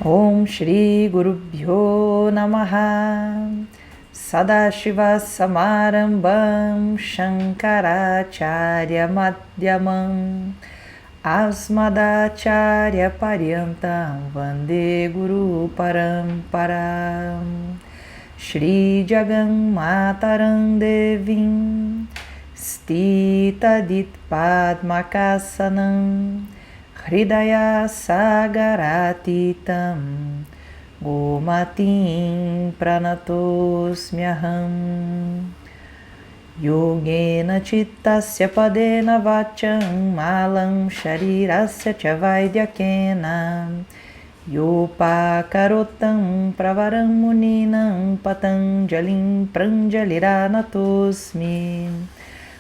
Om Shri Guru Bhyo Namaha Sadashiva Samarambam Shankaracharya Madhyamam Asmadacharya Paryantam Vande Guru Paramparam Shri Jagam Mataram Devim Stita Ditpadmakasanam Hridaya Sagaratitam Gomatim Pranatosmyaham Yogena Chittasya Padena Vacham Malam Sharirasya Chavaidhyakena Yopakarotam Pravaram Muninam Patanjalim Pranjaliranatosmi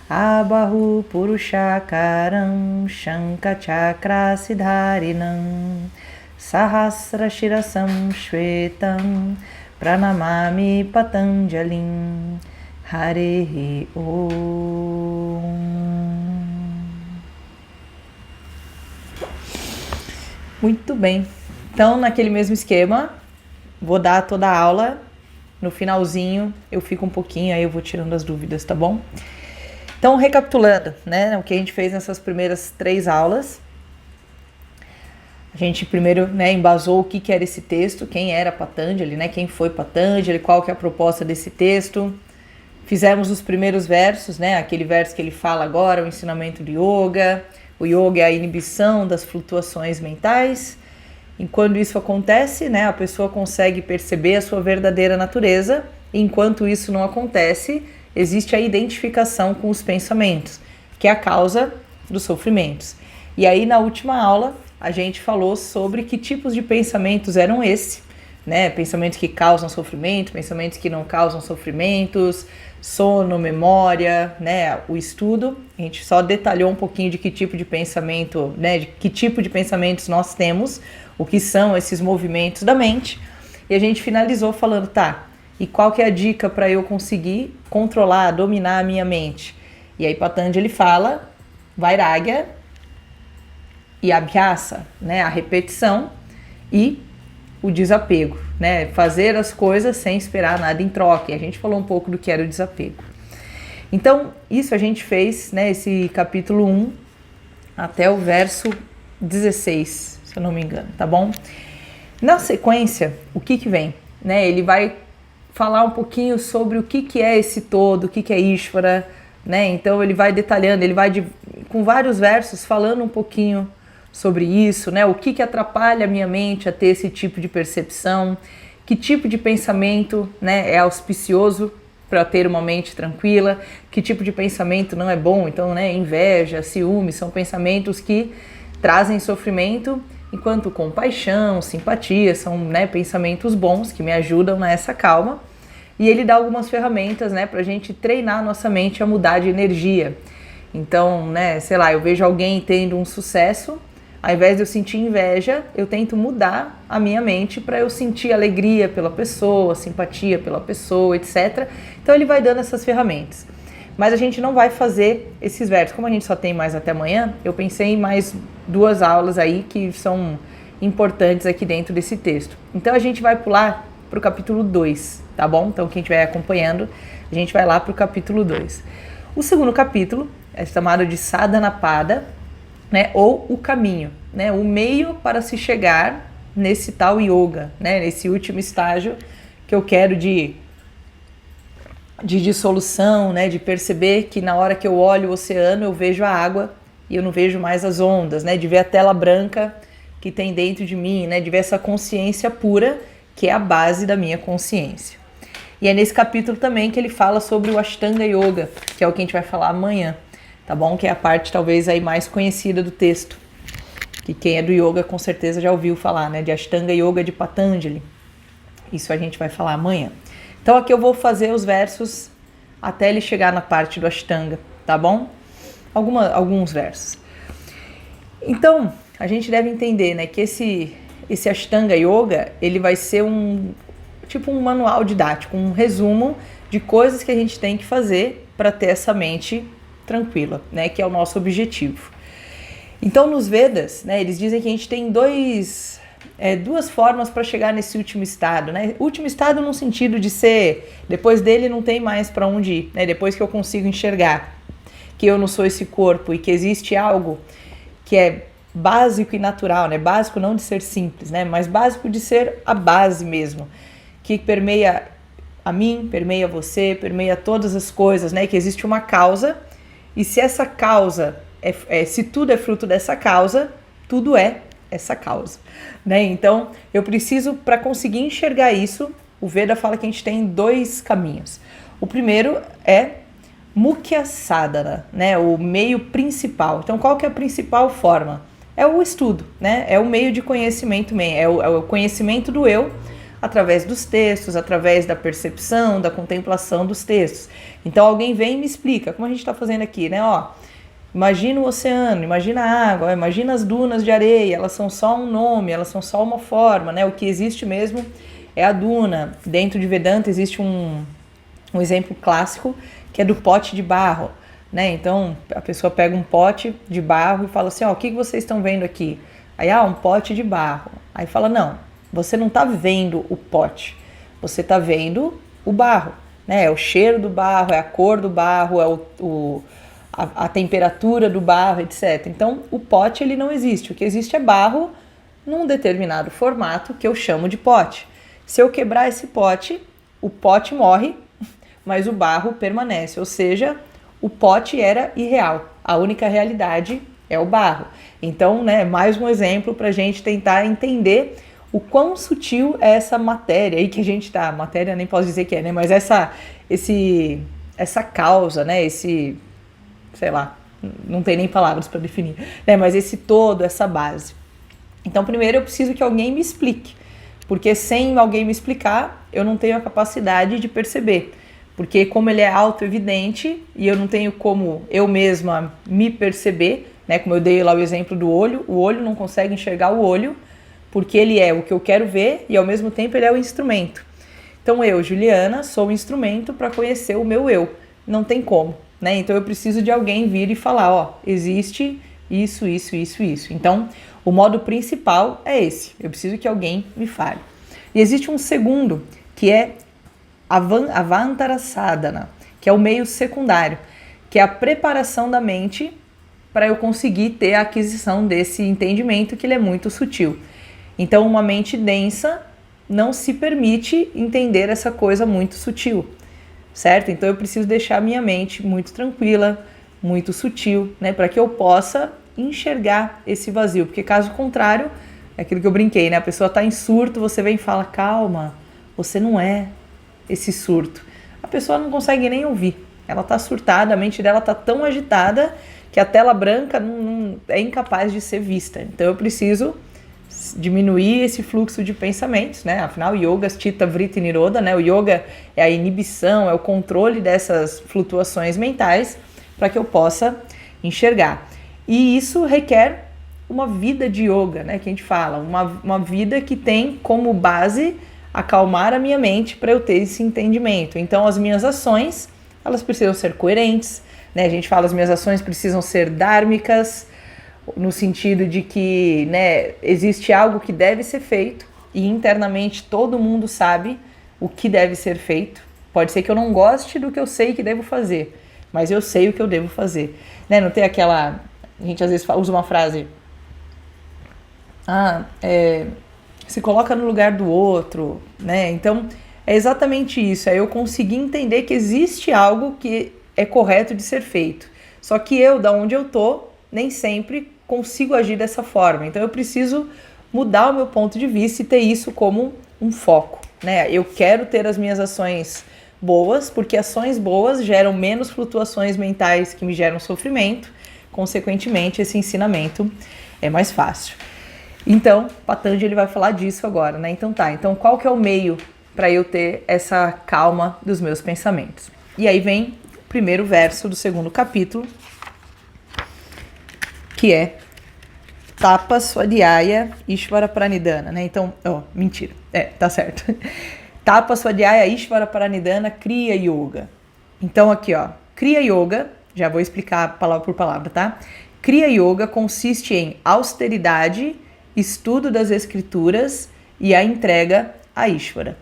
Abahu Purushakaram Shankachakra Siddharinam Sahasra Shirasam Shvetam Pranamami Patanjalim Hare Om. Muito bem. Então, naquele mesmo esquema, vou dar toda a aula. No finalzinho, eu fico um pouquinho, aí eu vou tirando as dúvidas, tá bom? Então, recapitulando, né, o que a gente fez nessas primeiras 3 aulas. A gente primeiro, né, embasou o que era esse texto, quem era Patanjali, né, quem foi Patanjali, qual que é a proposta desse texto. Fizemos os primeiros versos, né, aquele verso que ele fala agora, o ensinamento do yoga. O yoga é a inibição das flutuações mentais. E quando isso acontece, né, a pessoa consegue perceber a sua verdadeira natureza. E enquanto isso não acontece, existe a identificação com os pensamentos, que é a causa dos sofrimentos. E aí, na última aula, a gente falou sobre que tipos de pensamentos eram esses, né? Pensamentos que causam sofrimento, pensamentos que não causam sofrimentos, sono, memória, né? O estudo. A gente só detalhou um pouquinho de que tipo de pensamento, né? De que tipo de pensamentos nós temos, o que são esses movimentos da mente. E a gente finalizou falando, tá, e qual que é a dica para eu conseguir controlar, dominar a minha mente? E aí Patanjali fala, Vairagya e Abhyasa, né? A repetição e o desapego, né? Fazer as coisas sem esperar nada em troca. E a gente falou um pouco do que era o desapego. Então, isso a gente fez, né? Esse capítulo 1 até o verso 16, se eu não me engano, tá bom? Na sequência, o que vem? Né? Ele vai falar um pouquinho sobre o que é esse todo, o que é Ishvara, né? Então ele vai detalhando, ele vai com vários versos falando um pouquinho sobre isso, né? O que atrapalha a minha mente a ter esse tipo de percepção, que tipo de pensamento, né, é auspicioso para ter uma mente tranquila, que tipo de pensamento não é bom. Então, né, inveja, ciúme, são pensamentos que trazem sofrimento, enquanto compaixão, simpatia são, né, pensamentos bons que me ajudam nessa calma. E ele dá algumas ferramentas, né, para a gente treinar a nossa mente a mudar de energia. Então, né, sei lá, eu vejo alguém tendo um sucesso, ao invés de eu sentir inveja, eu tento mudar a minha mente para eu sentir alegria pela pessoa, simpatia pela pessoa, etc. Então ele vai dando essas ferramentas. Mas a gente não vai fazer esses versos. Como a gente só tem mais até amanhã, eu pensei em mais 2 aulas aí que são importantes aqui dentro desse texto. Então a gente vai pular para o capítulo 2, tá bom? Então quem estiver acompanhando, a gente vai lá para o capítulo 2. O segundo capítulo é chamado de Sadhanapada, né? Ou o caminho, né? O meio para se chegar nesse tal yoga, né? Nesse último estágio que eu quero de dissolução, né, de perceber que na hora que eu olho o oceano eu vejo a água e eu não vejo mais as ondas, né, de ver a tela branca que tem dentro de mim, né, de ver essa consciência pura que é a base da minha consciência. E é nesse capítulo também que ele fala sobre o Ashtanga Yoga, que é o que a gente vai falar amanhã, tá bom? Que é a parte talvez aí mais conhecida do texto, que quem é do yoga com certeza já ouviu falar, né, de Ashtanga Yoga de Patanjali. Isso a gente vai falar amanhã. Então aqui eu vou fazer os versos até ele chegar na parte do Ashtanga, tá bom? Alguns versos. Então, a gente deve entender, né, que esse Ashtanga Yoga, ele vai ser tipo um manual didático, um resumo de coisas que a gente tem que fazer para ter essa mente tranquila, né, que é o nosso objetivo. Então, nos Vedas, né, eles dizem que a gente tem dois duas formas para chegar nesse último estado, né? Último estado no sentido de ser, depois dele não tem mais para onde ir, né? Depois que eu consigo enxergar que eu não sou esse corpo e que existe algo que é básico e natural, né? Básico não de ser simples, né? Mas básico de ser a base mesmo, que permeia a mim, permeia você, permeia todas as coisas, né? Que existe uma causa, e se essa causa, se tudo é fruto dessa causa, tudo é essa causa, né? Então, eu preciso, para conseguir enxergar isso, o Veda fala que a gente tem dois caminhos. O primeiro é Mukhya Sadhana, né? O meio principal. Então, qual que é a principal forma? É o estudo, né? É o meio de conhecimento, é o conhecimento do eu, através dos textos, através da percepção, da contemplação dos textos. Então alguém vem e me explica, como a gente está fazendo aqui, né? Ó, imagina o oceano, imagina a água, imagina as dunas de areia, elas são só um nome, elas são só uma forma, né? O que existe mesmo é a duna. Dentro de Vedanta existe um exemplo clássico que é do pote de barro, né? Então a pessoa pega um pote de barro e fala assim, ó, o que vocês estão vendo aqui? Aí, um pote de barro. Aí fala, não, você não está vendo o pote, você está vendo o barro, né? É o cheiro do barro, é a cor do barro, é a temperatura do barro, etc. Então, o pote ele não existe. O que existe é barro num determinado formato que eu chamo de pote. Se eu quebrar esse pote, o pote morre, mas o barro permanece. Ou seja, o pote era irreal. A única realidade é o barro. Então, né, mais um exemplo para a gente tentar entender o quão sutil é essa matéria aí que a gente tá, matéria nem posso dizer que é, né, mas essa causa, né, sei lá, não tem nem palavras para definir, né, mas esse todo, essa base. Então, primeiro eu preciso que alguém me explique, porque sem alguém me explicar, eu não tenho a capacidade de perceber, porque como ele é auto-evidente e eu não tenho como eu mesma me perceber, né, como eu dei lá o exemplo do olho, o olho não consegue enxergar o olho, porque ele é o que eu quero ver e ao mesmo tempo ele é o instrumento. Então eu, Juliana, sou o instrumento para conhecer o meu eu. Não tem como, né? Então eu preciso de alguém vir e falar, ó, existe isso, isso, isso, isso. Então o modo principal é esse. Eu preciso que alguém me fale. E existe um segundo, que é Avantara Sadhana, que é o meio secundário, que é a preparação da mente para eu conseguir ter a aquisição desse entendimento que ele é muito sutil. Então, uma mente densa não se permite entender essa coisa muito sutil, certo? Então, eu preciso deixar minha mente muito tranquila, muito sutil, né? Para que eu possa enxergar esse vazio. Porque, caso contrário, é aquilo que eu brinquei, né? A pessoa está em surto, você vem e fala, calma, você não é esse surto. A pessoa não consegue nem ouvir. Ela está surtada, a mente dela está tão agitada que a tela branca não é incapaz de ser vista. Então, eu preciso diminuir esse fluxo de pensamentos, né? Afinal, yoga, chitta, vritti, nirodha, né? O yoga é a inibição, é o controle dessas flutuações mentais para que eu possa enxergar. E isso requer uma vida de yoga, né? Que a gente fala, uma vida que tem como base acalmar a minha mente para eu ter esse entendimento. Então, as minhas ações, elas precisam ser coerentes, né? A gente fala, as minhas ações precisam ser dhármicas, no sentido de que, né, existe algo que deve ser feito e internamente todo mundo sabe o que deve ser feito. Pode ser que eu não goste do que eu sei que devo fazer, mas eu sei o que eu devo fazer. Né? Não tem aquela... A gente às vezes usa uma frase... se coloca no lugar do outro, né? Então, é exatamente isso. É eu conseguir entender que existe algo que é correto de ser feito. Só que eu, da onde eu tô, nem sempre consigo agir dessa forma. Então eu preciso mudar o meu ponto de vista e ter isso como um foco, né? Eu quero ter as minhas ações boas, porque ações boas geram menos flutuações mentais que me geram sofrimento. Consequentemente, esse ensinamento é mais fácil. Então, Patanjali vai falar disso agora, né? Então tá, então qual que é o meio para eu ter essa calma dos meus pensamentos? E aí vem o primeiro verso do segundo capítulo, que é Tapa Swadhyaya Ishvara Pranidhana, né? Então, mentira, tá certo. Tapa Swadhyaya Ishvara Pranidhana Kriya Yoga. Então aqui, Kriya Yoga, já vou explicar palavra por palavra, tá? Kriya Yoga consiste em austeridade estudo das escrituras e a entrega a Ishvara.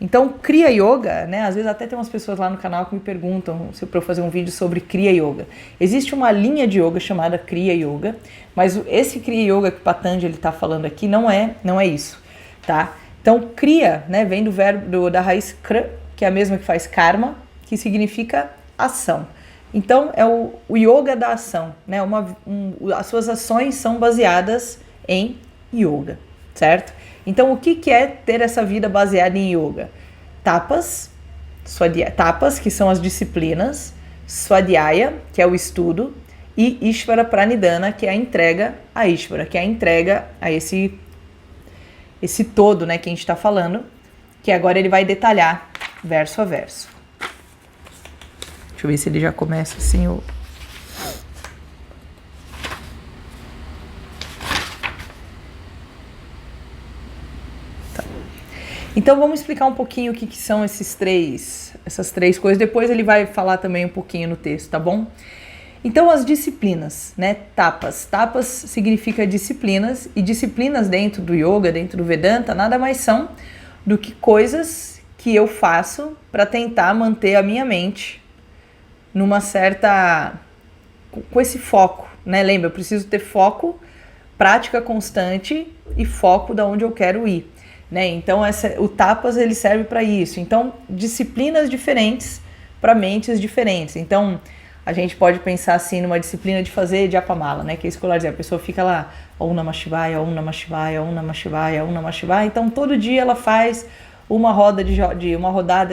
Então, Kriya Yoga, né? Às vezes até tem umas pessoas lá no canal que me perguntam se eu fazer um vídeo sobre Kriya Yoga. Existe uma linha de yoga chamada Kriya Yoga, mas esse Kriya Yoga que Patanjali está falando aqui não é isso, tá? Então, Kriya, né, vem do verbo da raiz kra, que é a mesma que faz karma, que significa ação. Então, é o yoga da ação, né? As suas ações são baseadas em yoga, certo? Então, o que é ter essa vida baseada em yoga? Tapas, que são as disciplinas, Swadhyaya, que é o estudo, e Ishvara Pranidhana, que é a entrega a Ishvara, que é a entrega a esse todo, né, que a gente está falando, que agora ele vai detalhar verso a verso. Deixa eu ver se ele já começa assim o... Então vamos explicar um pouquinho o que são essas três coisas. Depois ele vai falar também um pouquinho no texto, tá bom? Então as disciplinas, né? Tapas. Tapas significa disciplinas, e disciplinas dentro do yoga, dentro do Vedanta, nada mais são do que coisas que eu faço para tentar manter a minha mente numa certa... com esse foco, né? Lembra, eu preciso ter foco, prática constante e foco da onde eu quero ir. Né? Então o tapas ele serve para isso. Então disciplinas diferentes para mentes diferentes. Então a gente pode pensar assim numa disciplina de fazer japamala, né? Que é escolar dizer, a pessoa fica lá Om Namah Shivaya, Om Namah Shivaya, Om Namah Shivaya, Om Namah Shivaya. Então todo dia ela faz uma rodada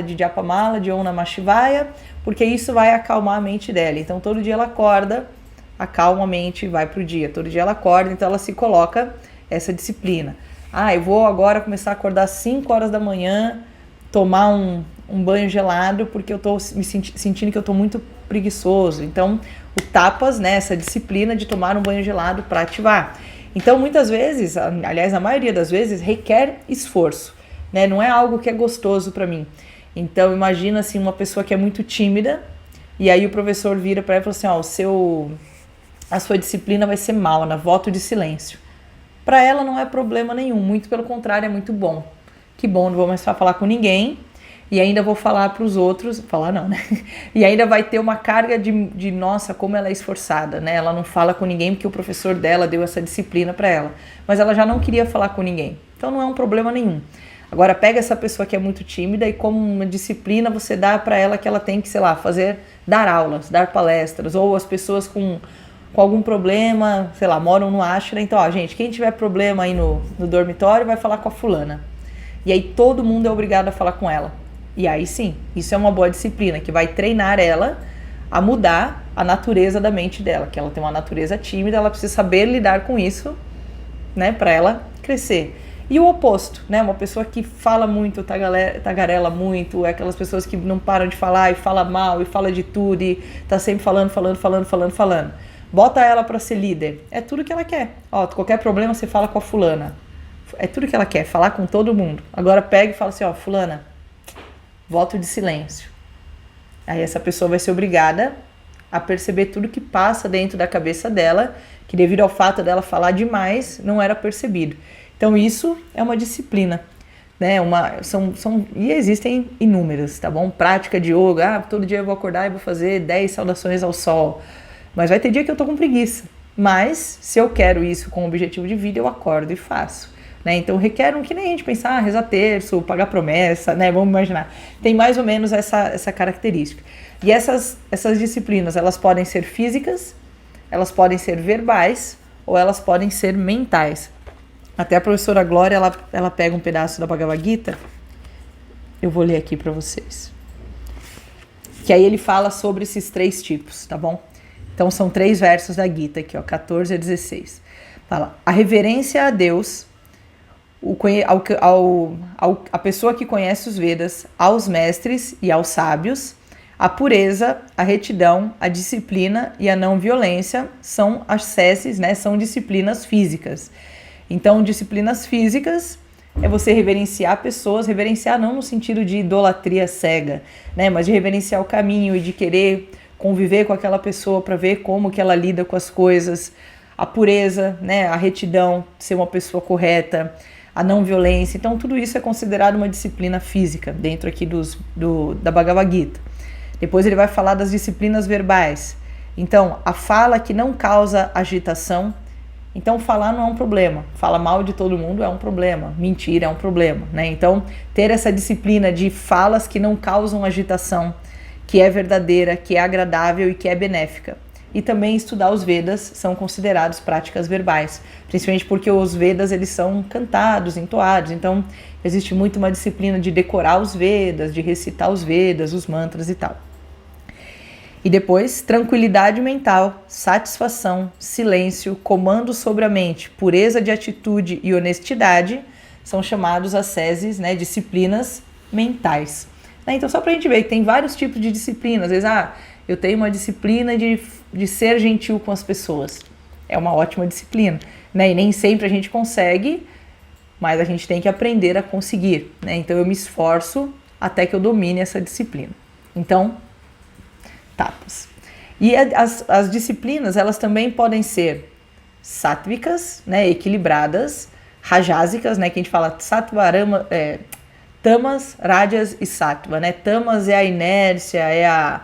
de japamala, de Om Namah Shivaya, porque isso vai acalmar a mente dela. Então todo dia ela acorda, acalma a mente e vai pro dia. Todo dia ela acorda, então ela se coloca essa disciplina. Eu vou agora começar a acordar às 5 horas da manhã, tomar um banho gelado, porque eu tô me sentindo que eu tô muito preguiçoso. Então, o tapas, né, essa disciplina de tomar um banho gelado para ativar. Então, muitas vezes, aliás, a maioria das vezes, requer esforço, né? Não é algo que é gostoso para mim. Então, imagina assim, uma pessoa que é muito tímida, e aí o professor vira para ela e fala assim, a sua disciplina vai ser mauna, voto de silêncio. Para ela não é problema nenhum, muito pelo contrário, é muito bom. Que bom, não vou mais falar com ninguém e ainda vou falar para os outros, falar não, né? E ainda vai ter uma carga de nossa, como ela é esforçada, né? Ela não fala com ninguém porque o professor dela deu essa disciplina para ela, mas ela já não queria falar com ninguém, então não é um problema nenhum. Agora pega essa pessoa que é muito tímida e como uma disciplina você dá para ela que ela tem que, sei lá, dar aulas, dar palestras, ou as pessoas com algum problema, sei lá, moram no ashram, então, gente, quem tiver problema aí no dormitório vai falar com a fulana. E aí todo mundo é obrigado a falar com ela. E aí sim, isso é uma boa disciplina, que vai treinar ela a mudar a natureza da mente dela, que ela tem uma natureza tímida, ela precisa saber lidar com isso, né, para ela crescer. E o oposto, né, uma pessoa que fala muito, tagarela muito, é aquelas pessoas que não param de falar e fala mal e fala de tudo e tá sempre falando. Bota ela para ser líder. É tudo que ela quer. Qualquer problema você fala com a fulana. É tudo que ela quer, falar com todo mundo. Agora pega e fala assim, fulana, voto de silêncio. Aí essa pessoa vai ser obrigada a perceber tudo que passa dentro da cabeça dela, que devido ao fato dela falar demais, não era percebido. Então isso é uma disciplina, né? E existem inúmeras, tá bom? Prática de yoga, todo dia eu vou acordar e vou fazer 10 saudações ao sol. Mas vai ter dia que eu tô com preguiça. Mas, se eu quero isso com objetivo de vida, eu acordo e faço. Né? Então, requer que nem a gente pensar, rezar terço, pagar promessa, né? Vamos imaginar. Tem mais ou menos essa característica. E essas disciplinas, elas podem ser físicas, elas podem ser verbais, ou elas podem ser mentais. Até a professora Glória, ela pega um pedaço da Bhagavad Gita, eu vou ler aqui para vocês. Que aí ele fala sobre esses 3 tipos, tá bom? Então, são 3 versos da Gita aqui, 14 a 16. Fala, a reverência a Deus, a pessoa que conhece os Vedas, aos mestres e aos sábios, a pureza, a retidão, a disciplina e a não violência são as SESs, né? São disciplinas físicas. Então, disciplinas físicas é você reverenciar pessoas, reverenciar não no sentido de idolatria cega, né? Mas de reverenciar o caminho e de querer conviver com aquela pessoa para ver como que ela lida com as coisas. a pureza, né, a retidão, ser uma pessoa correta, a não violência. Então tudo isso é considerado uma disciplina física dentro aqui da Bhagavad Gita. Depois ele vai falar das disciplinas verbais. Então, a fala que não causa agitação. Então, falar não é um problema. Falar mal de todo mundo é um problema. Mentir é um problema, né? Então, ter essa disciplina de falas que não causam agitação, que é verdadeira, que é agradável e que é benéfica. E também estudar os Vedas são considerados práticas verbais, principalmente porque os Vedas eles são cantados, entoados. Então, existe muito uma disciplina de decorar os Vedas, de recitar os Vedas, os mantras e tal. E depois, tranquilidade mental, satisfação, silêncio, comando sobre a mente, pureza de atitude e honestidade são chamados asceses, né, disciplinas mentais. Então, só para a gente ver que tem vários tipos de disciplinas. Às vezes, eu tenho uma disciplina de ser gentil com as pessoas. É uma ótima disciplina, né? E nem sempre a gente consegue, mas a gente tem que aprender a conseguir, né? Então, eu me esforço até que eu domine essa disciplina. Então, tapas. E as disciplinas, elas também podem ser sáttvicas, né, equilibradas, rajásicas, né, que a gente fala sattva, tamas, rajas e sattva, né? Tamas é a inércia, é a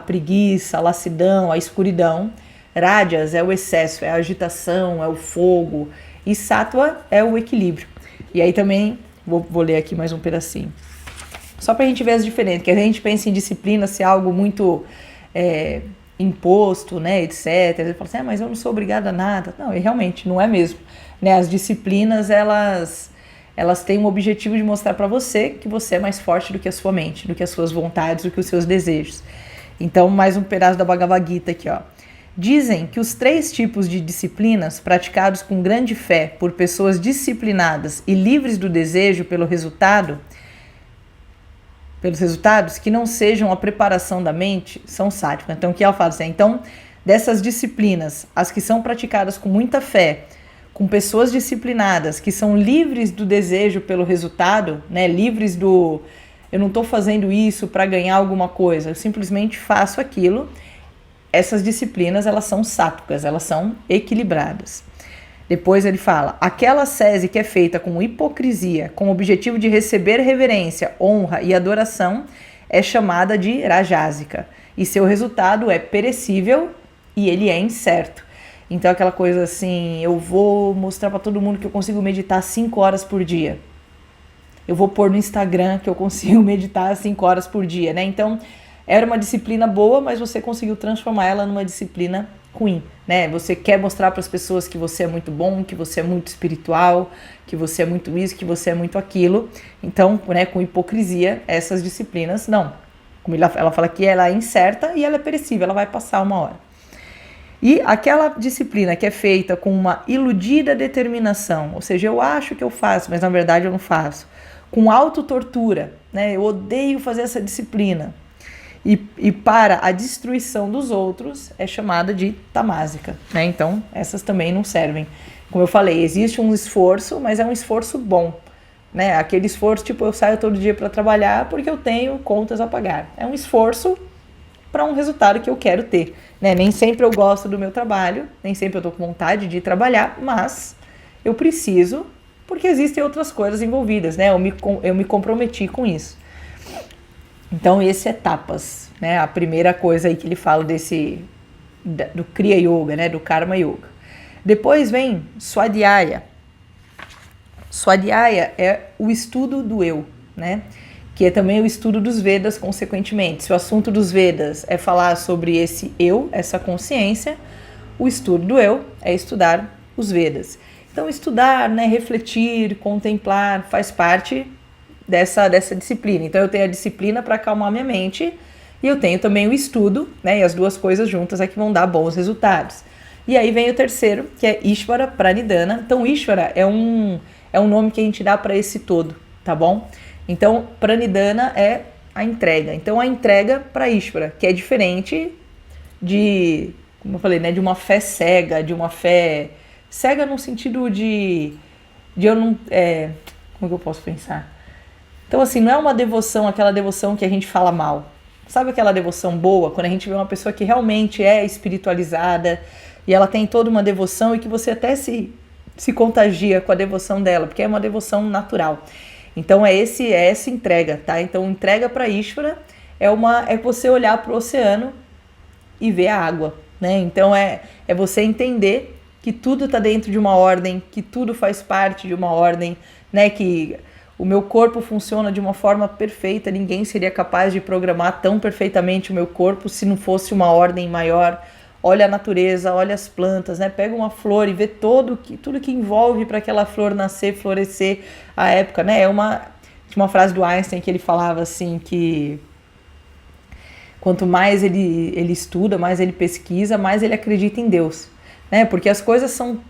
preguiça, a lassidão, a escuridão. Rajas é o excesso, é a agitação, é o fogo. E sattva é o equilíbrio. E aí também, vou ler aqui mais um pedacinho. Só pra gente ver as diferenças, que a gente pensa em disciplina ser algo muito imposto, né, etc. Você fala assim, mas eu não sou obrigada a nada. Não, e realmente não é mesmo. Né? As disciplinas, elas têm um objetivo de mostrar para você que você é mais forte do que a sua mente, do que as suas vontades, do que os seus desejos. Então, mais um pedaço da Bhagavad Gita aqui, ó. Dizem que os 3 tipos de disciplinas praticados com grande fé por pessoas disciplinadas e livres do desejo pelos resultados que não sejam a preparação da mente, são sáttvicas. Então, o que ela fala assim? Então, dessas disciplinas, as que são praticadas com muita fé, com pessoas disciplinadas, que são livres do desejo pelo resultado, né? Livres do... Eu não estou fazendo isso para ganhar alguma coisa, eu simplesmente faço aquilo. Essas disciplinas, elas são sáttvicas, elas são equilibradas. Depois ele fala, aquela ascese que é feita com hipocrisia, com o objetivo de receber reverência, honra e adoração, é chamada de rajásica. E seu resultado é perecível e ele é incerto. Então aquela coisa assim, eu vou mostrar para todo mundo que eu consigo meditar 5 horas por dia. Eu vou pôr no Instagram que eu consigo meditar 5 horas por dia, né? Então, era uma disciplina boa, mas você conseguiu transformar ela numa disciplina ruim, né? Você quer mostrar para as pessoas que você é muito bom, que você é muito espiritual, que você é muito isso, que você é muito aquilo. Então, né, com hipocrisia, essas disciplinas, não. Como ela fala que ela é incerta e ela é perecível, ela vai passar uma hora. E aquela disciplina que é feita com uma iludida determinação, ou seja, eu acho que eu faço, mas na verdade eu não faço, com autotortura, né? Eu odeio fazer essa disciplina. E para a destruição dos outros é chamada de tamásica, né? Então, essas também não servem. Como eu falei, existe um esforço, mas é um esforço bom, né? Aquele esforço, tipo, eu saio todo dia para trabalhar porque eu tenho contas a pagar. É um esforço para um resultado que eu quero ter, né? Nem sempre eu gosto do meu trabalho, nem sempre eu tô com vontade de trabalhar, mas eu preciso, porque existem outras coisas envolvidas, né? Eu me comprometi com isso. Então, esse é tapas, né? A primeira coisa aí que ele fala do Kriya Yoga, né? Do Karma Yoga. Depois vem Swadhyaya. Swadhyaya é o estudo do eu, né? Que é também o estudo dos Vedas, consequentemente. Se o assunto dos Vedas é falar sobre esse eu, essa consciência, o estudo do eu é estudar os Vedas. Então, estudar, né, refletir, contemplar, faz parte dessa disciplina. Então, eu tenho a disciplina para acalmar minha mente e eu tenho também o estudo, né, e as duas coisas juntas é que vão dar bons resultados. E aí vem o terceiro, que é Ishvara Pranidhana. Então, Ishvara é um nome que a gente dá para esse todo, tá bom? Então, Pranidhana é a entrega. Então, a entrega para Ishvara, que é diferente de, como eu falei, né, de uma fé cega, de uma fé cega no sentido de eu não... como que eu posso pensar? Então, assim, não é uma devoção, aquela devoção que a gente fala mal. Sabe aquela devoção boa, quando a gente vê uma pessoa que realmente é espiritualizada, e ela tem toda uma devoção e que você até se contagia com a devoção dela, porque é uma devoção natural. Então é essa entrega, tá? Então entrega para Ishvara é você olhar para o oceano e ver a água, né? Então é você entender que tudo está dentro de uma ordem, que tudo faz parte de uma ordem, né? Que o meu corpo funciona de uma forma perfeita, ninguém seria capaz de programar tão perfeitamente o meu corpo se não fosse uma ordem maior. Olha a natureza, olha as plantas, né? Pega uma flor e vê tudo que envolve para aquela flor nascer, florescer a época, né? Tinha uma frase do Einstein que ele falava assim que quanto mais ele estuda, mais ele pesquisa, mais ele acredita em Deus, né? Porque as coisas são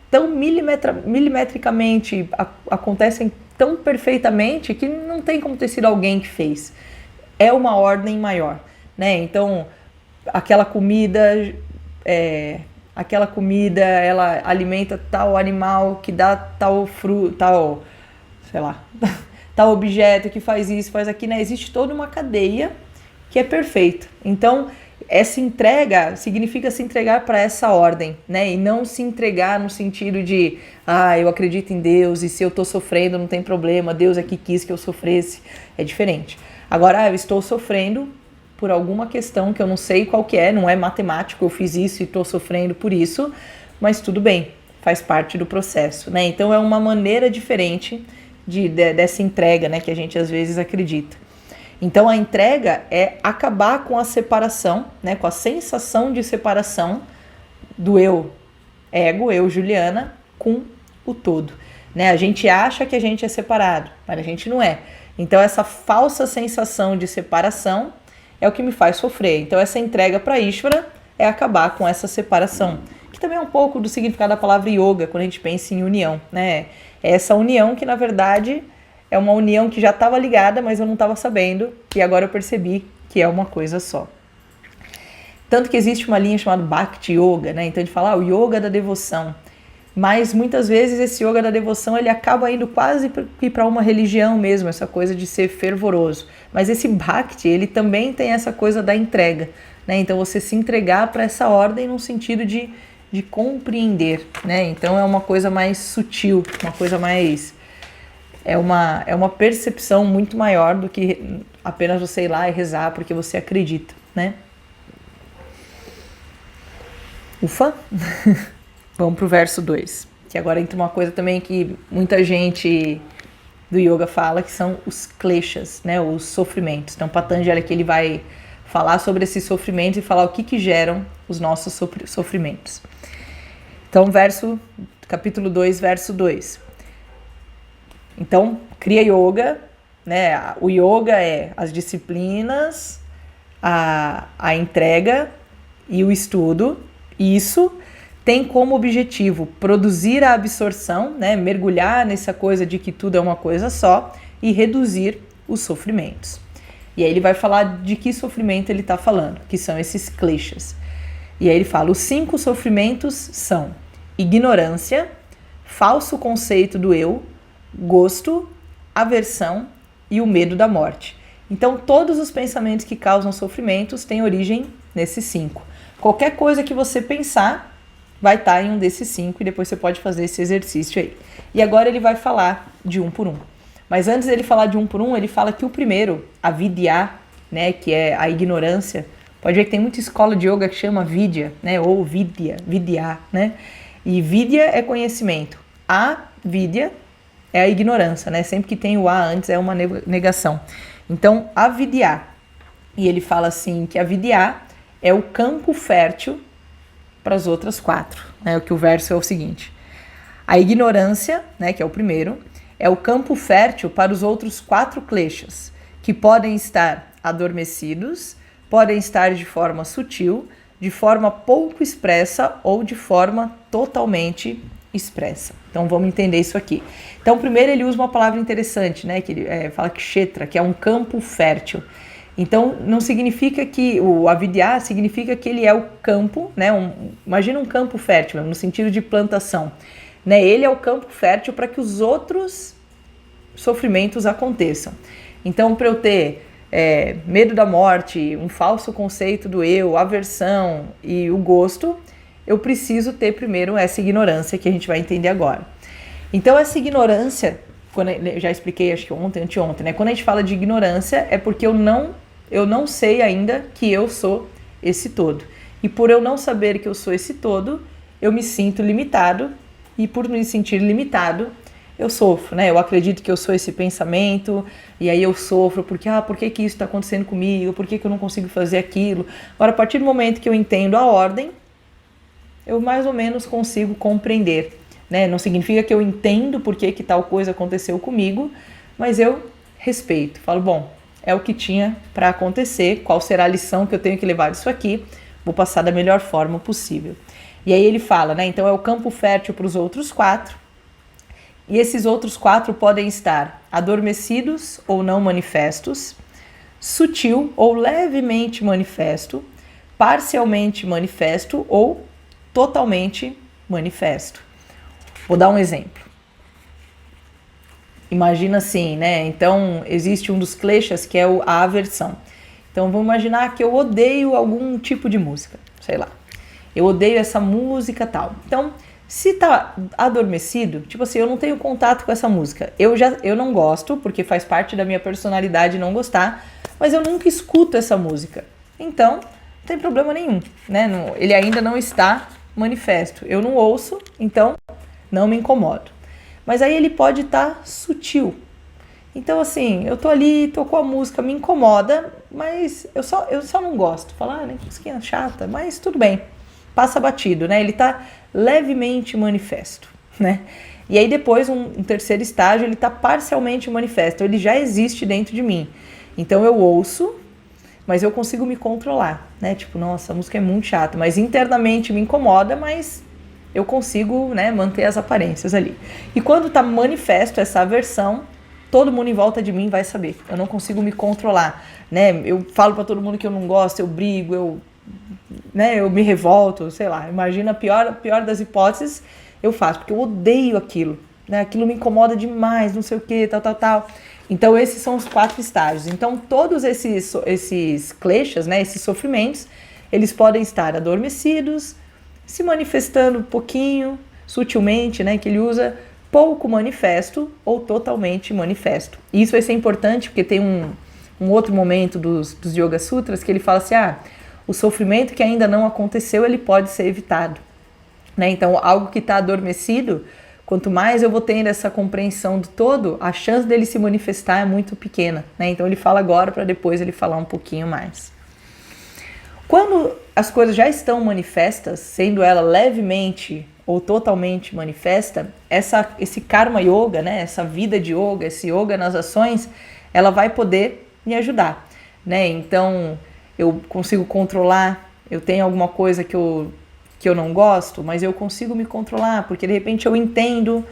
tão milimetricamente, acontecem tão perfeitamente que não tem como ter sido alguém que fez. É uma ordem maior, né? Então, aquela comida ela alimenta tal animal que dá tal fruto, tal, sei lá, tal objeto que faz isso, faz aquilo, né? Existe toda uma cadeia que é perfeita. Então, essa entrega significa se entregar para essa ordem, né? E não se entregar no sentido de, eu acredito em Deus e se eu estou sofrendo não tem problema, Deus é que quis que eu sofresse. É diferente. Agora, eu estou sofrendo por alguma questão que eu não sei qual que é, não é matemático, eu fiz isso e estou sofrendo por isso, mas tudo bem, faz parte do processo, né? Então é uma maneira diferente dessa entrega, né, que a gente às vezes acredita. Então a entrega é acabar com a separação, né, com a sensação de separação do eu ego, eu Juliana, com o todo, né? A gente acha que a gente é separado, mas a gente não é. Então essa falsa sensação de separação é o que me faz sofrer. Então essa entrega para Ishvara é acabar com essa separação, que também é um pouco do significado da palavra yoga, quando a gente pensa em união, né? É essa união que na verdade é uma união que já estava ligada, mas eu não estava sabendo, e agora eu percebi que é uma coisa só. Tanto que existe uma linha chamada Bhakti Yoga, né? Então a gente fala o yoga da devoção. Mas muitas vezes esse yoga da devoção ele acaba indo quase para uma religião mesmo, essa coisa de ser fervoroso. Mas esse Bhakti, ele também tem essa coisa da entrega, né? Então você se entregar para essa ordem no sentido de compreender, né? Então é uma coisa mais sutil, uma coisa mais... É uma percepção muito maior do que apenas você ir lá e rezar porque você acredita, né? Ufa! Vamos para o verso 2, que agora entra uma coisa também que muita gente do yoga fala, que são os kleshas, né, os sofrimentos. Então Patanjali aqui ele vai falar sobre esses sofrimentos e falar o que geram os nossos sofrimentos. Então capítulo 2, verso 2. Então, Kriya Yoga, né, o yoga é as disciplinas, a entrega e o estudo. Isso tem como objetivo produzir a absorção, né, mergulhar nessa coisa de que tudo é uma coisa só e reduzir os sofrimentos. E aí ele vai falar de que sofrimento ele está falando, que são esses kleshas. E aí ele fala, os 5 sofrimentos são ignorância, falso conceito do eu, gosto, aversão e o medo da morte. Então todos os pensamentos que causam sofrimentos têm origem nesses 5. Qualquer coisa que você pensar vai estar em um desses 5 e depois você pode fazer esse exercício aí. E agora ele vai falar de um por um. Mas antes dele falar de um por um, ele fala que o primeiro, a vidya, né, que é a ignorância, pode ver que tem muita escola de yoga que chama vidya, né, ou vidya, né? E vidya é conhecimento. A vidya é a ignorância, né? Sempre que tem o a antes é uma negação. Então, a vidya. E ele fala assim que a vidya é o campo fértil para as outras 4, né? O que o verso é o seguinte: a ignorância, né, que é o primeiro, é o campo fértil para os outros 4 kleshas, que podem estar adormecidos, podem estar de forma sutil, de forma pouco expressa ou de forma totalmente expressa. Então vamos entender isso aqui. Então primeiro ele usa uma palavra interessante, né, que ele fala kshetra, que é um campo fértil. Então não significa que o avidya significa que ele é o campo, né? Imagina um campo fértil, no sentido de plantação, né? Ele é o campo fértil para que os outros sofrimentos aconteçam. Então, para eu ter medo da morte, um falso conceito do eu, aversão e o gosto, eu preciso ter primeiro essa ignorância que a gente vai entender agora. Então essa ignorância, quando eu já expliquei acho que ontem, anteontem, né? Quando a gente fala de ignorância é porque eu não sei ainda que eu sou esse todo. E por eu não saber que eu sou esse todo, eu me sinto limitado e por me sentir limitado, eu sofro, né? Eu acredito que eu sou esse pensamento e aí eu sofro porque, por que que isso está acontecendo comigo? Por que que eu não consigo fazer aquilo? Agora, a partir do momento que eu entendo a ordem, eu mais ou menos consigo compreender, né? Não significa que eu entendo por que que tal coisa aconteceu comigo, mas eu respeito. Falo, bom, é o que tinha para acontecer, qual será a lição que eu tenho que levar disso aqui? Vou passar da melhor forma possível. E aí ele fala, né? Então é o campo fértil para os outros 4. E esses outros 4 podem estar adormecidos ou não manifestos, sutil ou levemente manifesto, parcialmente manifesto ou totalmente manifesto. Vou dar um exemplo. Imagina assim, né? Então, existe um dos kleshas que é a aversão. Então, vamos imaginar que eu odeio algum tipo de música, sei lá. Eu odeio essa música tal. Então, se tá adormecido, tipo assim, eu não tenho contato com essa música. Eu não gosto, porque faz parte da minha personalidade não gostar, mas eu nunca escuto essa música. Então, não tem problema nenhum, né? Ele ainda não está manifesto. Eu não ouço, então não me incomodo. Mas aí ele pode estar sutil. Então, assim, eu tô ali, tô com a música, me incomoda, mas eu só não gosto. Falar, nem que musiquinha chata, mas tudo bem. Passa batido, né? Ele tá levemente manifesto, né? E aí depois, um terceiro estágio, ele tá parcialmente manifesto. Ele já existe dentro de mim. Então eu ouço, mas eu consigo me controlar, né? Tipo, nossa, a música é muito chata, mas internamente me incomoda, mas eu consigo, né, manter as aparências ali. E quando tá manifesto essa aversão, todo mundo em volta de mim vai saber. Eu não consigo me controlar, né? Eu falo pra todo mundo que eu não gosto, eu brigo, eu me revolto, sei lá. Imagina a pior das hipóteses, eu faço, porque eu odeio aquilo, né? Aquilo me incomoda demais, não sei o que, tal. Então esses são os 4 estágios. Então todos esses kleshas, né, esses sofrimentos, eles podem estar adormecidos, se manifestando um pouquinho, sutilmente, né, que ele usa pouco manifesto ou totalmente manifesto. E isso vai ser importante porque tem um outro momento dos Yoga Sutras que ele fala assim, o sofrimento que ainda não aconteceu, ele pode ser evitado, né? Então, algo que está adormecido, quanto mais eu vou tendo essa compreensão do todo, a chance dele se manifestar é muito pequena, né? Então, ele fala agora para depois ele falar um pouquinho mais. Quando as coisas já estão manifestas, sendo ela levemente ou totalmente manifesta, esse karma yoga, né? Essa vida de yoga, esse yoga nas ações, ela vai poder me ajudar, né? Então, eu consigo controlar, eu tenho alguma coisa que eu não gosto, mas eu consigo me controlar, porque de repente eu entendo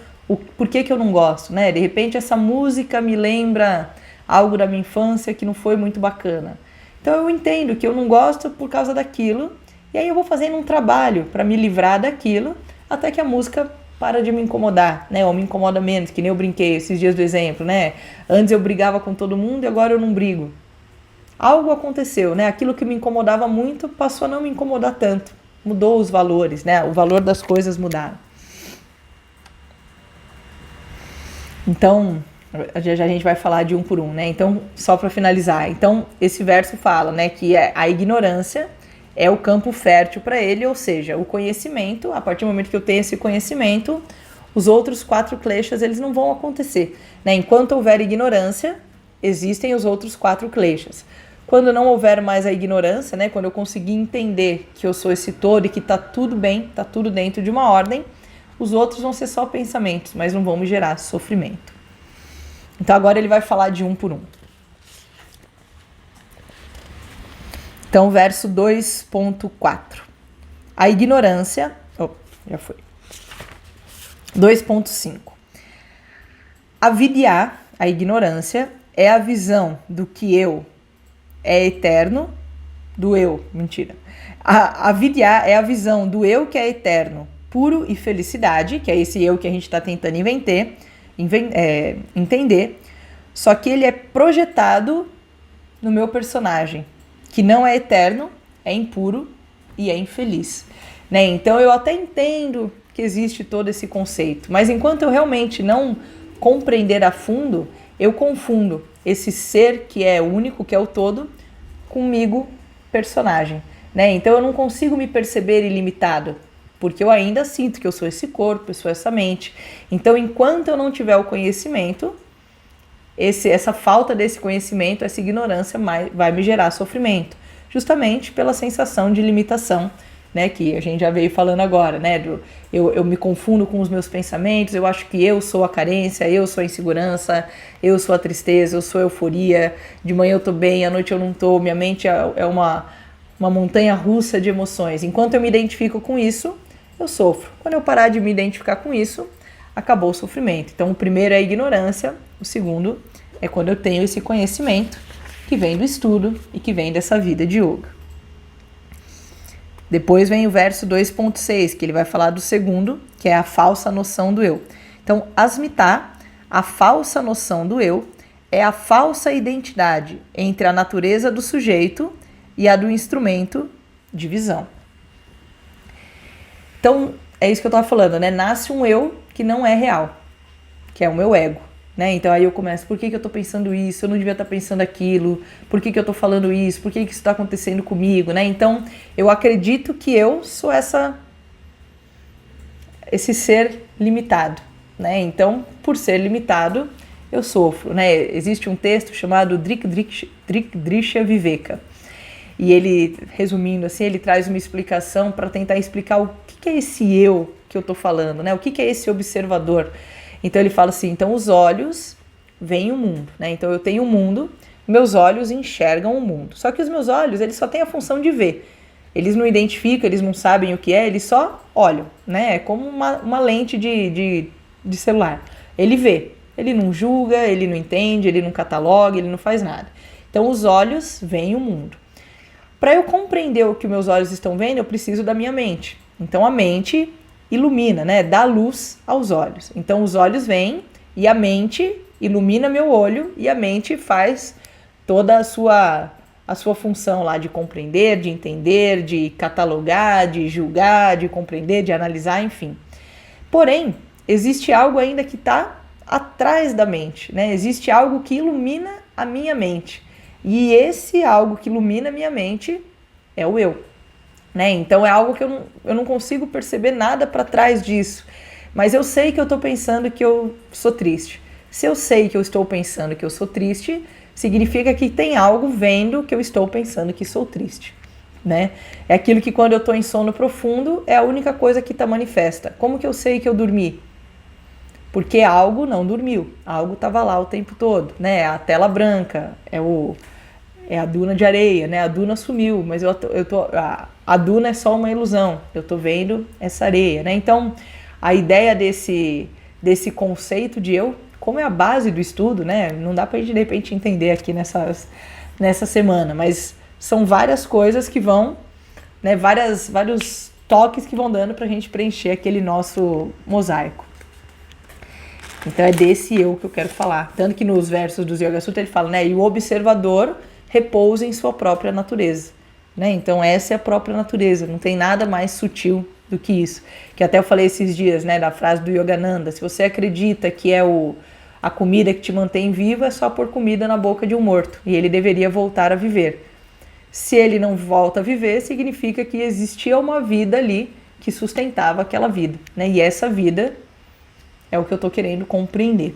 por que eu não gosto, né? De repente essa música me lembra algo da minha infância que não foi muito bacana. Então eu entendo que eu não gosto por causa daquilo, e aí eu vou fazendo um trabalho para me livrar daquilo, até que a música para de me incomodar, né? Ou me incomoda menos, que nem eu brinquei esses dias do exemplo, né? Antes eu brigava com todo mundo e agora eu não brigo. Algo aconteceu, né? Aquilo que me incomodava muito passou a não me incomodar tanto. Mudou os valores, né? O valor das coisas mudaram. Então, já a gente vai falar de um por um, né? Então, só para finalizar. Então, esse verso fala, né, que a ignorância é o campo fértil para ele, ou seja, o conhecimento, a partir do momento que eu tenho esse conhecimento, os outros 4 kleshas, eles não vão acontecer, né? Enquanto houver ignorância, existem os outros 4 kleshas. Quando não houver mais a ignorância, né, quando eu conseguir entender que eu sou esse todo e que tá tudo bem, tá tudo dentro de uma ordem, os outros vão ser só pensamentos, mas não vão me gerar sofrimento. Então agora ele vai falar de um por um. Então, verso 2.4. A ignorância... já foi. 2.5. A vidya, a ignorância, é a visão do que eu é eterno, do eu, mentira. A vidya é a visão do eu que é eterno, puro e felicidade, que é esse eu que a gente está tentando entender, só que ele é projetado no meu personagem, que não é eterno, é impuro e é infeliz. né? Então eu até entendo que existe todo esse conceito, mas enquanto eu realmente não compreender a fundo, eu confundo esse ser que é único, que é o todo, comigo, personagem, né? Então eu não consigo me perceber ilimitado, porque eu ainda sinto que eu sou esse corpo, eu sou essa mente. Então, enquanto eu não tiver o conhecimento, essa falta desse conhecimento, essa ignorância vai me gerar sofrimento, justamente pela sensação de limitação, né, que a gente já veio falando agora, né, eu me confundo com os meus pensamentos, eu acho que eu sou a carência, eu sou a insegurança, eu sou a tristeza, eu sou a euforia, de manhã eu tô bem, à noite eu não tô, minha mente é uma montanha russa de emoções. Enquanto eu me identifico com isso, eu sofro. Quando eu parar de me identificar com isso, acabou o sofrimento. Então, o primeiro é a ignorância, o segundo é quando eu tenho esse conhecimento que vem do estudo e que vem dessa vida de yoga. Depois vem o verso 2.6, que ele vai falar do segundo, que é a falsa noção do eu. Então, asmitá, a falsa noção do eu, é a falsa identidade entre a natureza do sujeito e a do instrumento de visão. Então, é isso que eu estava falando, né? Nasce um eu que não é real, que é o meu ego, né? Então aí eu começo, por que eu estou pensando isso? Eu não devia estar pensando aquilo. Por que eu estou falando isso? Por que isso está acontecendo comigo, né? Então, eu acredito que eu sou esse ser limitado, né? Então, por ser limitado, eu sofro, né? Existe um texto chamado Drisha Viveka. E ele, resumindo assim, ele traz uma explicação para tentar explicar o que é esse eu que eu estou falando, né? O que é esse observador? Então ele fala assim, então os olhos veem o mundo, né? Então eu tenho um mundo, meus olhos enxergam o mundo. Só que os meus olhos, eles só têm a função de ver. Eles não identificam, eles não sabem o que é, eles só olham, né? É como uma lente de celular. Ele vê, ele não julga, ele não entende, ele não cataloga, ele não faz nada. Então os olhos veem o mundo. Para eu compreender o que meus olhos estão vendo, eu preciso da minha mente. Então a mente ilumina, né? Dá luz aos olhos. Então os olhos vêm e a mente ilumina meu olho e a mente faz toda a sua função lá de compreender, de entender, de catalogar, de julgar, de compreender, de analisar, enfim. Porém, existe algo ainda que está atrás da mente, né? Existe algo que ilumina a minha mente. E esse algo que ilumina a minha mente é o eu, né? Então é algo que eu não consigo perceber nada para trás disso. Mas eu sei que eu estou pensando que eu sou triste. Se eu sei que eu estou pensando que eu sou triste, significa que tem algo vendo que eu estou pensando que sou triste, né? É aquilo que quando eu estou em sono profundo é a única coisa que está manifesta. Como que eu sei que eu dormi? Porque algo não dormiu, algo estava lá o tempo todo, né? A tela branca, é a duna de areia, né? A duna sumiu, mas a duna é só uma ilusão, eu tô vendo essa areia, né? Então, a ideia desse conceito de eu, como é a base do estudo, né? Não dá pra gente, de repente, entender aqui nessa semana, mas são várias coisas que vão, né? Vários toques que vão dando pra gente preencher aquele nosso mosaico. Então é desse eu que eu quero falar. Tanto que nos versos dos Yoga Sutra ele fala, né? E o observador repousa em sua própria natureza, né? Então essa é a própria natureza. Não tem nada mais sutil do que isso. Que até eu falei esses dias, né? Da frase do Yogananda. Se você acredita que é a comida que te mantém vivo, é só pôr comida na boca de um morto. E ele deveria voltar a viver. Se ele não volta a viver, significa que existia uma vida ali que sustentava aquela vida, né? E essa vida é o que eu estou querendo compreender.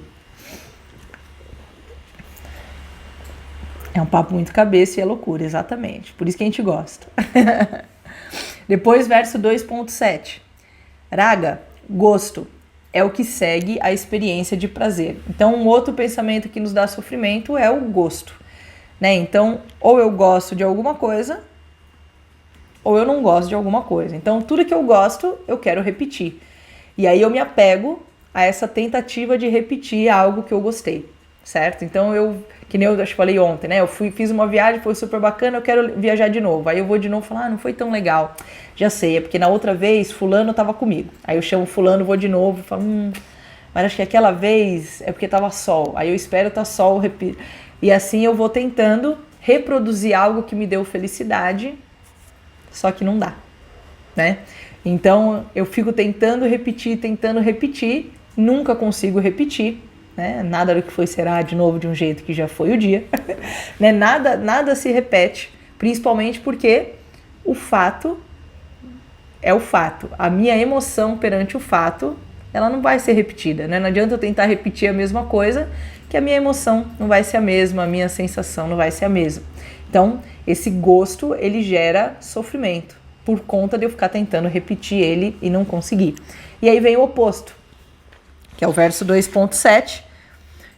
É um papo muito cabeça e é loucura, exatamente. Por isso que a gente gosta. Depois, verso 2.7. Raga, gosto, é o que segue a experiência de prazer. Então, um outro pensamento que nos dá sofrimento é o gosto, né? Então, ou eu gosto de alguma coisa, ou eu não gosto de alguma coisa. Então, tudo que eu gosto, eu quero repetir. E aí eu me apego a essa tentativa de repetir algo que eu gostei, certo? Então que nem eu acho que falei ontem, né? Eu fiz uma viagem, foi super bacana, eu quero viajar de novo. Aí eu vou de novo e falo, não foi tão legal. Já sei, é porque na outra vez fulano tava comigo. Aí eu chamo fulano, vou de novo e falo, mas acho que aquela vez é porque tava sol. Aí eu espero tá sol, repito. E assim eu vou tentando reproduzir algo que me deu felicidade, só que não dá, né? Então, eu fico tentando repetir, nunca consigo repetir, né? Nada do que foi será de novo de um jeito que já foi o dia, né? Nada se repete, principalmente porque o fato é o fato. A minha emoção perante o fato, ela não vai ser repetida, né? Não adianta eu tentar repetir a mesma coisa, que a minha emoção não vai ser a mesma, a minha sensação não vai ser a mesma. Então, esse gosto, ele gera sofrimento, por conta de eu ficar tentando repetir ele e não conseguir. E aí vem o oposto, que é o verso 2.7,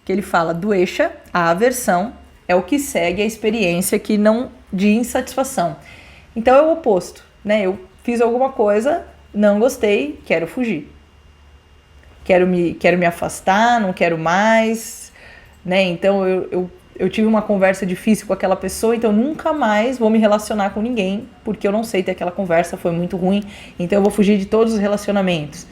que ele fala: doecha, a aversão, é o que segue a experiência que não de insatisfação. Então é o oposto, né? Eu fiz alguma coisa, não gostei, quero fugir. Quero me afastar, não quero mais, né? Então eu tive uma conversa difícil com aquela pessoa, então nunca mais vou me relacionar com ninguém, porque eu não sei ter aquela conversa, foi muito ruim, então eu vou fugir de todos os relacionamentos.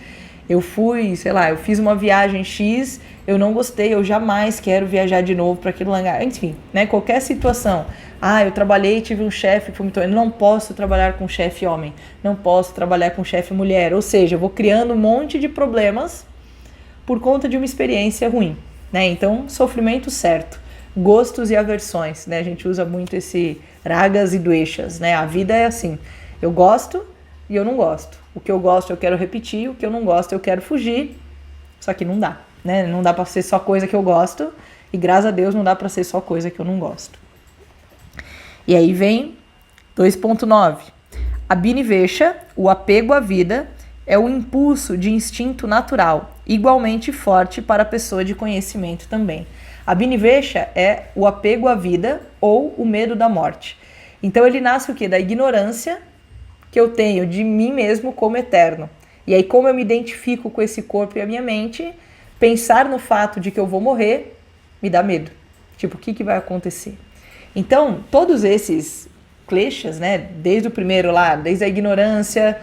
Eu fiz uma viagem X, eu não gostei, eu jamais quero viajar de novo para aquele lugar. Enfim, né? Qualquer situação. Eu trabalhei, tive um chefe que foi muito... Eu não posso trabalhar com chefe homem, não posso trabalhar com chefe mulher. Ou seja, eu vou criando um monte de problemas por conta de uma experiência ruim, né? Então, sofrimento certo. Gostos e aversões, né? A gente usa muito esse ragas e doechas, né? A vida é assim, eu gosto e eu não gosto. O que eu gosto eu quero repetir, o que eu não gosto eu quero fugir, só que não dá, né? Não dá pra ser só coisa que eu gosto e graças a Deus não dá pra ser só coisa que eu não gosto. E aí vem 2.9. A binivesha, o apego à vida, é o impulso de instinto natural, igualmente forte para a pessoa de conhecimento também. A binivesha é o apego à vida ou o medo da morte. Então ele nasce o quê? Da ignorância que eu tenho de mim mesmo como eterno. E aí, como eu me identifico com esse corpo e a minha mente, pensar no fato de que eu vou morrer me dá medo. Tipo, o que vai acontecer? Então, todos esses kleshas, né, desde o primeiro lá, desde a ignorância,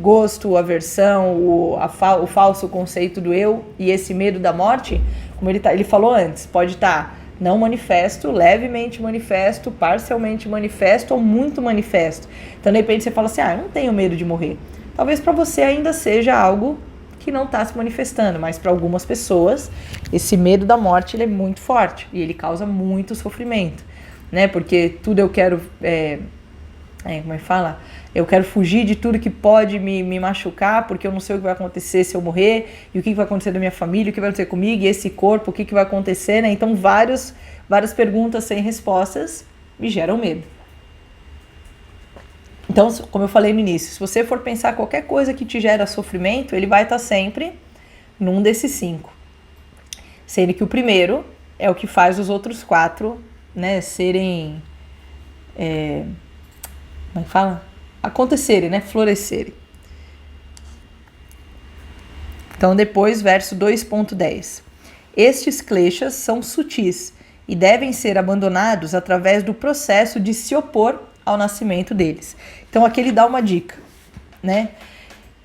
gosto, aversão, o falso conceito do eu e esse medo da morte, como ele falou antes, pode estar não manifesto, levemente manifesto, parcialmente manifesto ou muito manifesto. Então, de repente, você fala assim, eu não tenho medo de morrer. Talvez para você ainda seja algo que não está se manifestando, mas para algumas pessoas, esse medo da morte ele é muito forte e ele causa muito sofrimento, né? Porque tudo eu quero... como é que fala? Eu quero fugir de tudo que pode me machucar, porque eu não sei o que vai acontecer se eu morrer, e o que vai acontecer da minha família, o que vai acontecer comigo, e esse corpo, o que vai acontecer, né? Então, várias perguntas sem respostas me geram medo. Então, como eu falei no início, se você for pensar qualquer coisa que te gera sofrimento, ele vai estar sempre num desses 5. Sendo que o primeiro é o que faz os outros 4, né, serem... como é que fala? Acontecerem, né? Florescerem. Então, depois, verso 2.10. Estes kleshas são sutis e devem ser abandonados através do processo de se opor ao nascimento deles. Então, aqui ele dá uma dica, né?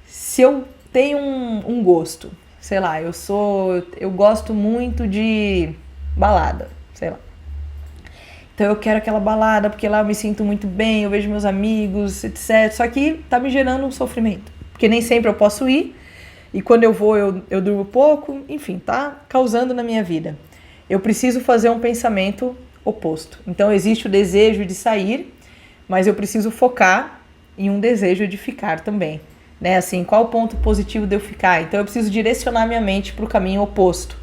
Se eu tenho um gosto, sei lá, eu gosto muito de balada, sei lá. Então eu quero aquela balada, porque lá eu me sinto muito bem, eu vejo meus amigos, etc. Só que tá me gerando um sofrimento. Porque nem sempre eu posso ir, e quando eu vou eu durmo pouco, enfim, tá causando na minha vida. Eu preciso fazer um pensamento oposto. Então existe o desejo de sair, mas eu preciso focar em um desejo de ficar também. Né? Assim, qual o ponto positivo de eu ficar? Então eu preciso direcionar minha mente para o caminho oposto.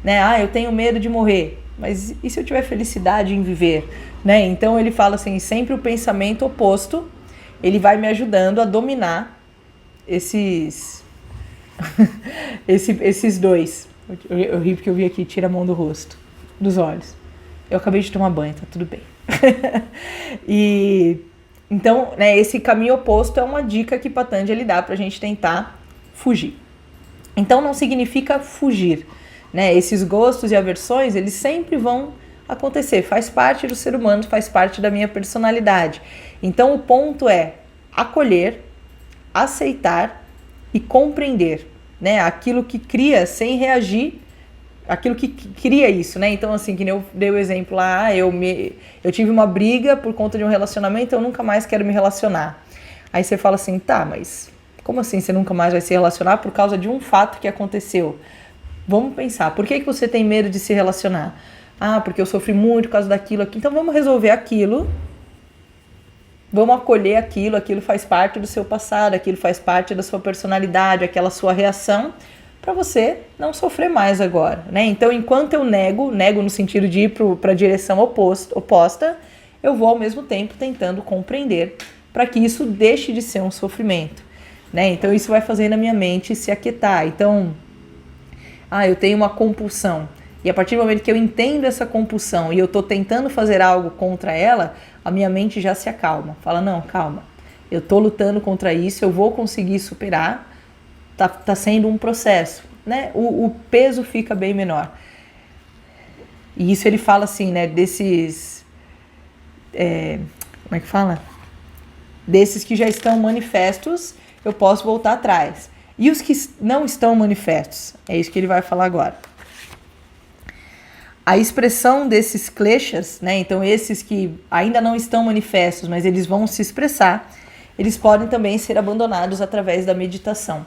Né? Eu tenho medo de morrer. Mas e se eu tiver felicidade em viver, né? Então ele fala assim, sempre o pensamento oposto, ele vai me ajudando a dominar esses dois. Eu ri porque eu vi aqui, tira a mão do rosto, dos olhos. Eu acabei de tomar banho, tá tudo bem. E então, né, esse caminho oposto é uma dica que Patanjali dá pra gente tentar fugir. Então não significa fugir. Né, esses gostos e aversões, eles sempre vão acontecer, faz parte do ser humano, faz parte da minha personalidade. Então o ponto é acolher, aceitar e compreender, né, aquilo que cria sem reagir, aquilo que cria isso, né? Então assim, que nem eu dei o exemplo lá, eu tive uma briga por conta de um relacionamento, eu nunca mais quero me relacionar. Aí você fala assim, tá, mas como assim você nunca mais vai se relacionar por causa de um fato que aconteceu? Vamos pensar, por que você tem medo de se relacionar? Ah, porque eu sofri muito por causa daquilo aqui. Então vamos resolver aquilo, vamos acolher aquilo, aquilo faz parte do seu passado, aquilo faz parte da sua personalidade, aquela sua reação, para você não sofrer mais agora, né? Então, enquanto eu nego no sentido de ir para a direção oposta, eu vou ao mesmo tempo tentando compreender para que isso deixe de ser um sofrimento, né? Então, isso vai fazendo a minha mente se aquietar. Então, eu tenho uma compulsão. E a partir do momento que eu entendo essa compulsão e eu estou tentando fazer algo contra ela, a minha mente já se acalma. Fala, não, calma, eu estou lutando contra isso, eu vou conseguir superar, tá sendo um processo, né? O peso fica bem menor. E isso ele fala assim, né, desses... como é que fala? Desses que já estão manifestos, eu posso voltar atrás. E os que não estão manifestos? É isso que ele vai falar agora. A expressão desses kleshas, né? Então esses que ainda não estão manifestos, mas eles vão se expressar, eles podem também ser abandonados através da meditação.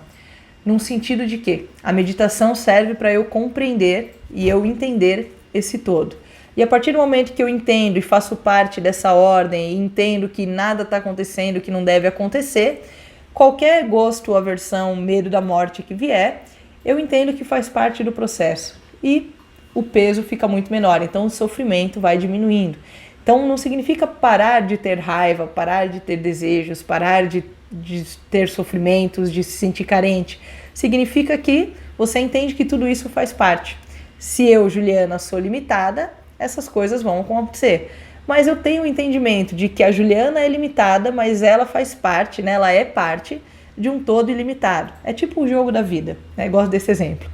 Num sentido de que a meditação serve para eu compreender e eu entender esse todo. E a partir do momento que eu entendo e faço parte dessa ordem e entendo que nada está acontecendo, que não deve acontecer, qualquer gosto, aversão, medo da morte que vier, eu entendo que faz parte do processo. E o peso fica muito menor, então o sofrimento vai diminuindo. Então não significa parar de ter raiva, parar de ter desejos, parar de ter sofrimentos, de se sentir carente. Significa que você entende que tudo isso faz parte. Se eu, Juliana, sou limitada, essas coisas vão acontecer. Mas eu tenho o entendimento de que a Juliana é limitada, mas ela faz parte, né? Ela é parte de um todo ilimitado. É tipo o jogo da vida, né? Gosto desse exemplo.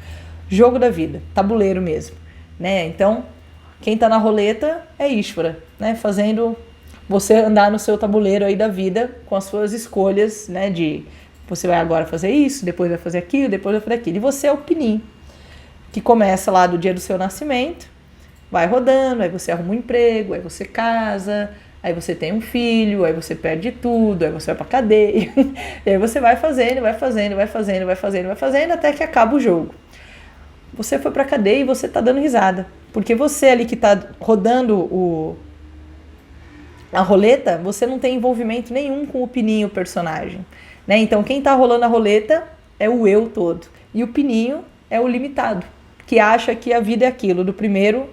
Jogo da vida, tabuleiro mesmo, né? Então, quem tá na roleta é Ishvara, né? Fazendo você andar no seu tabuleiro aí da vida com as suas escolhas, né? De você vai agora fazer isso, depois vai fazer aquilo, depois vai fazer aquilo. E você é o pinim, que começa lá do dia do seu nascimento, vai rodando, aí você arruma um emprego, aí você casa, aí você tem um filho, aí você perde tudo, aí você vai pra cadeia. E aí você vai fazendo, até que acaba o jogo. Você foi pra cadeia e você tá dando risada. Porque você ali que tá rodando a roleta, você não tem envolvimento nenhum com o pininho, o personagem, né? Então quem tá rolando a roleta é o eu todo. E o pininho é o limitado, que acha que a vida é aquilo, do primeiro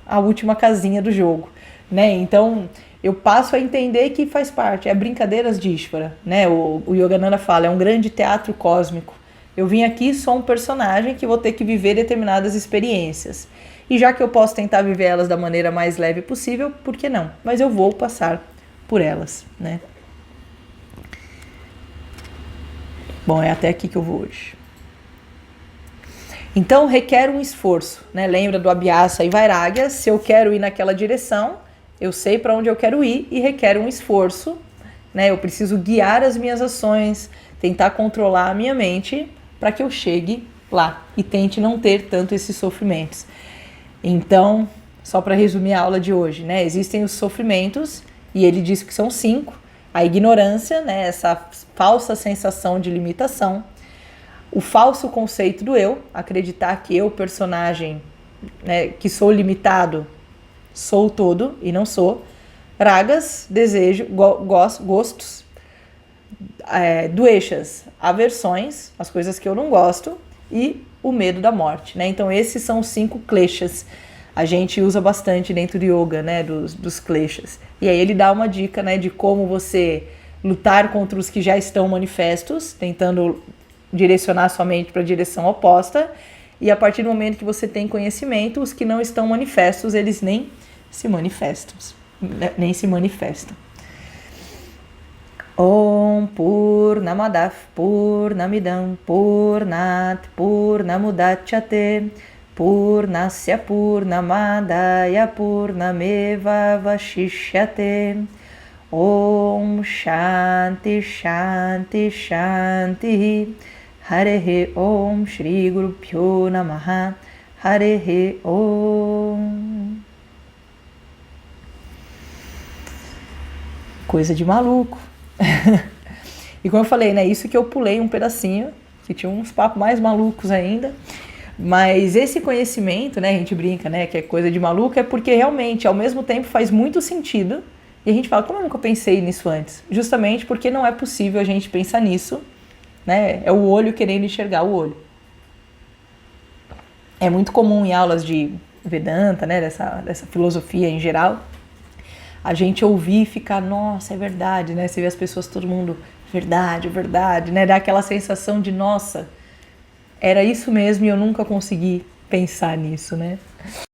à última casinha do jogo, né? Então eu passo a entender que faz parte, é brincadeiras de Ishvara, né? O Yogananda fala, é um grande teatro cósmico. Eu vim aqui, sou um personagem que vou ter que viver determinadas experiências. E já que eu posso tentar viver elas da maneira mais leve possível, por que não? Mas eu vou passar por elas, né? Bom, é até aqui que eu vou hoje. Então, requer um esforço, né? Lembra do Abhyasa e Vairagya? Se eu quero ir naquela direção, eu sei para onde eu quero ir e requer um esforço, né? Eu preciso guiar as minhas ações, tentar controlar a minha mente para que eu chegue lá e tente não ter tanto esses sofrimentos. Então, só para resumir a aula de hoje, né? Existem os sofrimentos, e ele diz que são 5. A ignorância, né? Essa falsa sensação de limitação. O falso conceito do eu, acreditar que eu, personagem, né, que sou limitado, sou todo e não sou. Ragas, desejo, gostos. Dveshas, aversões, as coisas que eu não gosto. E o medo da morte, né? Então esses são os 5 kleshas. A gente usa bastante dentro do yoga, né? Dos kleshas. E aí ele dá uma dica, né? De como você lutar contra os que já estão manifestos, tentando direcionar sua mente para a direção oposta. E a partir do momento que você tem conhecimento, os que não estão manifestos, eles nem se manifestam. Om Purnamadav Purnamidam Purnat Purnamudachyate Purnasya Purnamadaya Purnameva Vashishyate. Om Shanti Shanti Shanti. Harehe Om Shri Guru Pyo Namaha. Harehe Om. Coisa de maluco. E como eu falei, né, isso que eu pulei um pedacinho, que tinha uns papos mais malucos ainda, mas esse conhecimento, né, a gente brinca, né, que é coisa de maluco, é porque realmente, ao mesmo tempo, faz muito sentido, e a gente fala, como eu nunca pensei nisso antes? Justamente porque não é possível a gente pensar nisso, né, é o olho querendo enxergar o olho. É muito comum em aulas de Vedanta, né, dessa filosofia em geral, a gente ouvir e ficar, nossa, é verdade, né? Você vê as pessoas, todo mundo, verdade, verdade, né? Dá aquela sensação de, nossa, era isso mesmo e eu nunca consegui pensar nisso, né?